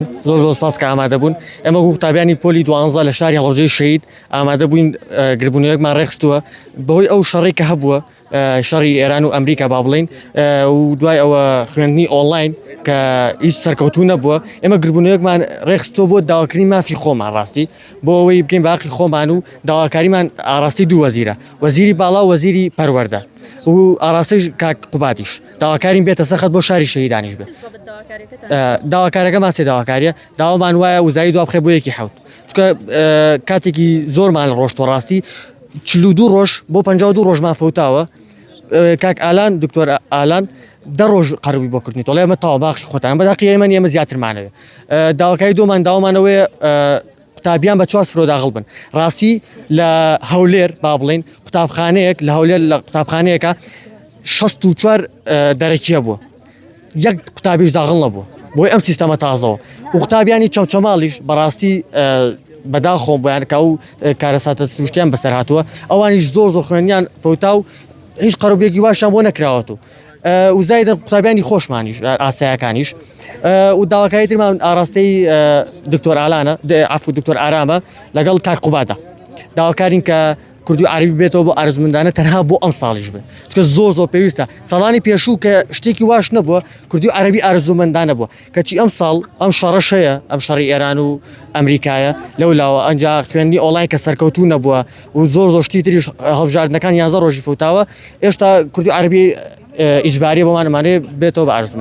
زۆر سپاس کە ئامادە بوون ئێمە قوتابیانی پۆلی دوانزە لە شاری هەڵەبجەی شەید ئامادە بووین گربوونەوەیەکمان ڕێخستووە بەهۆی ئەو شەڕی کە هەبووە شەڕی ئێران و ئەمریکا با بڵێن و دوای ئەوە خوێندنی ئۆنلاین کە هیچ سەرکەوتوو نەبووە ئێمە گربوونەوەیەکمان ڕێخستۆ بۆ داواکردنی مافی خۆمان ڕاستی بۆ ئەوەی بکەین باقی خۆمان و داواکاریمان ئاڕاستی دوو وەزیرە وەزیری باڵا و وەزیری پەروەردە و ئاڕاستەیش کاک قوبادیش داواکارین بێتە سەرخەت بۆ شاری شەهیدانیش بێت داواکارەکەمان سێ داواکاریە داوامان وایە وزایی دوا بخرێ بۆ یەکی حەوت چونکە کاتێکی زۆرمان ڕۆشتۆ ڕاستی 42 ڕۆژ بۆ 52 ڕۆژمان فەوتاوە کاک ئالان دکتۆر ئالان 10 ڕۆژ قەربووی بۆ کردنی تۆڵێ ئێمە تاوا باقی خۆتان بەداقی ئێمە زیاترمانەوێ داواکاری دۆمان داوامانەوەی قوتابیان بە 4 فرۆ داخڵ بن ڕاستی لە هەولێر با بڵێن قوتابخانەیەک لە هەولێر لە قوتابخانەیەکە 64 دەرەکیە بووە یەک قوتابیش داخڵ نەبووە بۆی ئەم سیستەمە تازەوە و قوتابیانی چەمچەماڵیش بەڕاستی بەداخۆم بۆیان کە و کارەساتە سروشتیان بەسەر هاتووە ئەوانیش زۆر خوێنیان فەوتا و هیچ قەرەبێکی واشیان بۆ نەکراوەتەوە و زایدە قوتابیانی خۆشمانیش ئاسایەکانیش و داواکاری ترمان ئاڕاستەی دکتۆر ئالانە عەفو دکتۆر ئارامە لەگەڵ کاک قوبادە داواکارین کە کوردی و عەربی بێتەوە بۆ ئارزومەندانە تەنها بۆ ئەم ساڵیش بێت چونکە زۆر پێویستە ساڵانی پێشوو کە شتێکی واش نەبووە کوردی و عەربی ئارزومەندانە بووە کەچی ئەم ساڵ ئەم شەڕەش هەیە ئەم شەڕی ئێران و ئەمریکایە لەولاوە ئەنجا خوێندنی ئۆنلاین کە سەرکەوتوو نەبووە و زۆر شتی تریش هەڵبژاردنەکان 11 ڕۆژی فوتاوە ئێشتا کوردی و عەربی ئیجباریە بۆمانەمانەیە بێتەوە بە ئارزومەند